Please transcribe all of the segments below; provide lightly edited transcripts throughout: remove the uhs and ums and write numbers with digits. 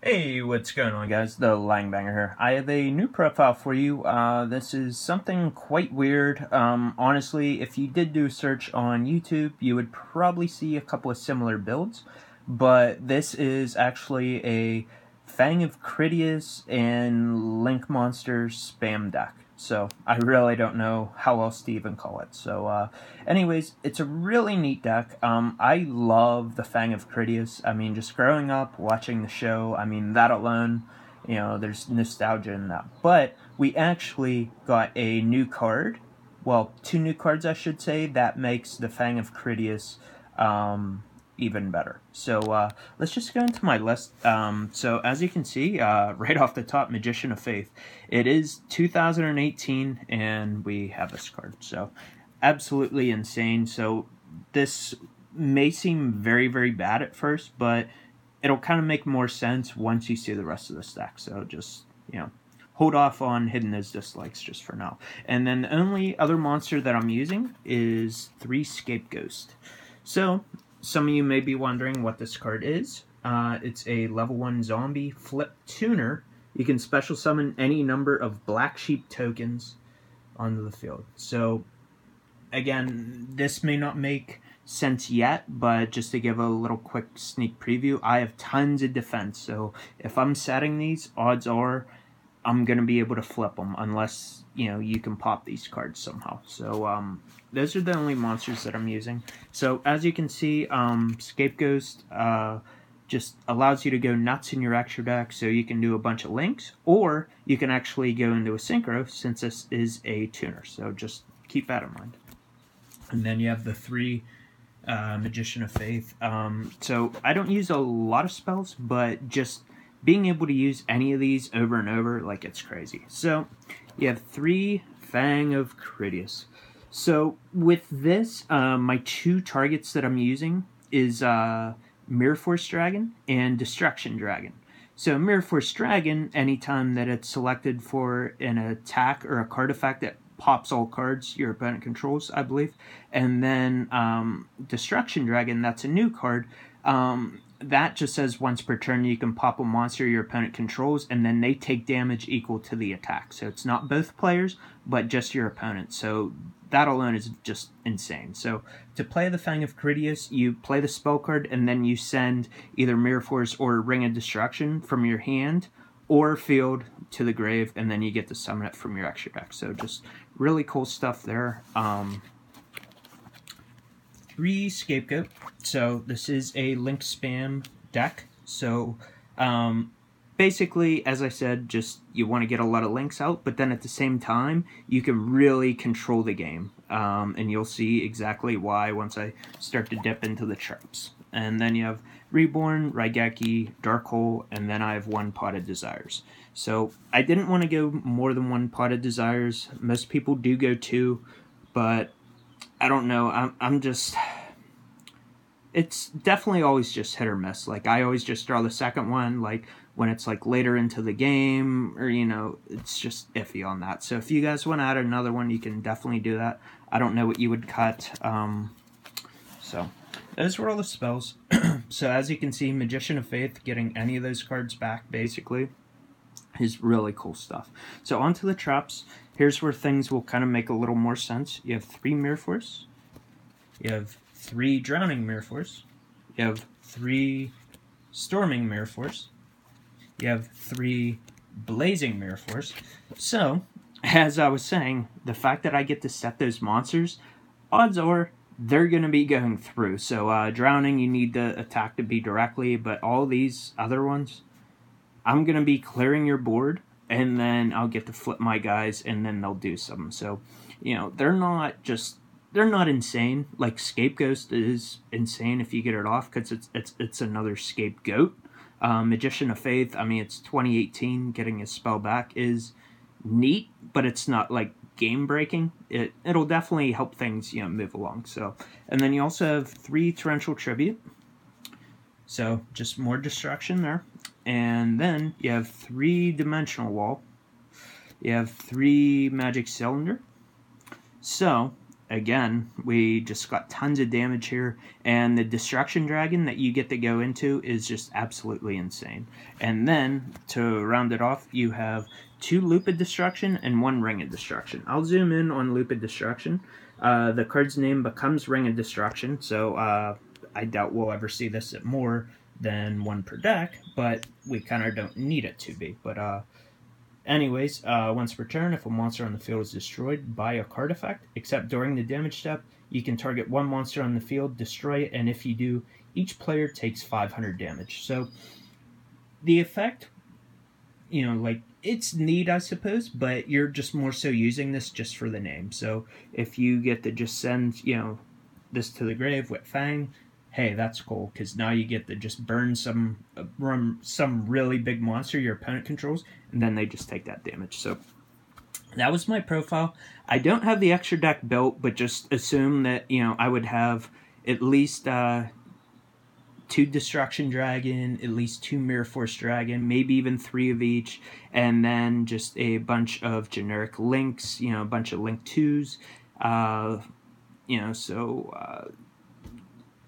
Hey, what's going on, guys? The Langbanger here. I have a new profile for you. This is something quite weird. Honestly, if you did do a search on YouTube, you would probably see a couple of similar builds, but this is actually a Fang of Critias and Link Monsters spam deck. So I really don't know how else to even call it. So anyways, it's a really neat deck. I love the Fang of Critias. I mean, just growing up, watching the show, I mean, that alone, there's nostalgia in that. But we actually got a new card. Well, two new cards, I should say, that makes the Fang of Critias even better. So let's just go into my list. So as you can see, right off the top, Magician of Faith. It is 2018, and we have this card. So absolutely insane. So this may seem very, very bad at first, but it'll kind of make more sense once you see the rest of the stack. So just, hold off on hitting those dislikes just for now. And then the only other monster that I'm using is 3 Scapegoat. So some of you may be wondering what this card is. It's a level 1 zombie flip tuner. You can special summon any number of black sheep tokens onto the field. So again, this may not make sense yet, but just to give a little quick sneak preview, I have tons of defense. So if I'm setting these, odds are I'm going to be able to flip them unless, you can pop these cards somehow. So those are the only monsters that I'm using. So as you can see, Scapegoat just allows you to go nuts in your extra deck, so you can do a bunch of links, or you can actually go into a synchro since this is a tuner. So just keep that in mind. And then you have the 3 Magician of Faith. So I don't use a lot of spells, but just being able to use any of these over and over, like, it's crazy. So you have 3 Fang of Critias. So with this, my 2 targets that I'm using is Mirror Force Dragon and Destruction Dragon. So Mirror Force Dragon, anytime that it's selected for an attack or a card effect that pops all cards your opponent controls, I believe. And then Destruction Dragon, that's a new card. That just says once per turn you can pop a monster your opponent controls, and then they take damage equal to the attack. So it's not both players, but just your opponent. So that alone is just insane. So to play the Fang of Critias, you play the spell card, and then you send either Mirror Force or Ring of Destruction from your hand or field to the grave, and then you get to summon it from your extra deck. So just really cool stuff there. 3 Scapegoat. So this is a link spam deck. So basically, as I said, just you want to get a lot of links out, but then at the same time, you can really control the game. And you'll see exactly why once I start to dip into the traps. And then you have Reborn, Raigeki, Dark-Hole, and then I have 1 Potted Desires. So I didn't want to go more than 1 Potted Desires. Most people do go 2, but I don't know. I'm just... It's definitely always just hit or miss. Like, I always just draw the second one, like, when it's, like, later into the game, or, it's just iffy on that. So if you guys want to add another one, you can definitely do that. I don't know what you would cut. So those were all the spells. So as you can see, Magician of Faith, getting any of those cards back, basically, is really cool stuff. So onto the traps. Here's where things will kind of make a little more sense. You have 3 Mirror Force. You have 3 Drowning Mirror Force. You have 3 Storming Mirror Force. You have 3 Blazing Mirror Force. So, as I was saying, the fact that I get to set those monsters, odds are they're going to be going through. So, Drowning, you need the attack to be directly, but all these other ones, I'm going to be clearing your board, and then I'll get to flip my guys, and then they'll do something. So, they're not insane. Like, Scapegoat is insane if you get it off, because it's another scapegoat. Magician of Faith, I mean, it's 2018. Getting his spell back is neat, but it's not, like, game-breaking. It'll definitely help things, move along. So, and then you also have 3 Torrential Tribute. So, just more destruction there. And then you have 3 Dimensional Wall. You have 3 Magic Cylinder. So, again, we just got tons of damage here, and the Destruction Dragon that you get to go into is just absolutely insane. And then, to round it off, you have 2 Loop of Destruction and 1 Ring of Destruction. I'll zoom in on Loop of Destruction. The card's name becomes Ring of Destruction, so I doubt we'll ever see this at more than 1 per deck, but we kind of don't need it to be. But anyways, once per turn, if a monster on the field is destroyed by a card effect, except during the damage step, you can target 1 monster on the field, destroy it, and if you do, each player takes 500 damage. So the effect, you know, like, it's neat, I suppose, but you're just more so using this just for the name. So if you get to just send, you know, this to the grave with Fang, hey, that's cool, because now you get to just burn some really big monster your opponent controls, and then they just take that damage. So that was my profile. I don't have the extra deck built, but just assume that, you know, I would have at least 2 Destruction Dragon, at least 2 Mirror Force Dragon, maybe even 3 of each, and then just a bunch of generic links, you know, a bunch of link 2s, you know, so,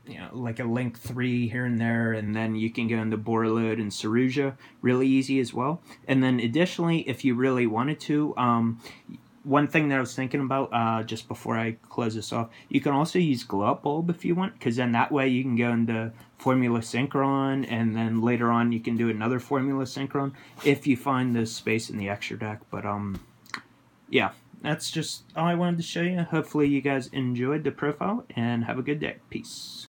you know, like a link 3 here and there, and then you can go into Borreload and Saruja, really easy as well. And then additionally, if you really wanted to, one thing that I was thinking about just before I close this off, you can also use Glow Up Bulb if you want, because then that way you can go into Formula Synchron, and then later on you can do another Formula Synchron if you find the space in the extra deck. But yeah, that's just all I wanted to show you. Hopefully you guys enjoyed the profile, and have a good day. Peace.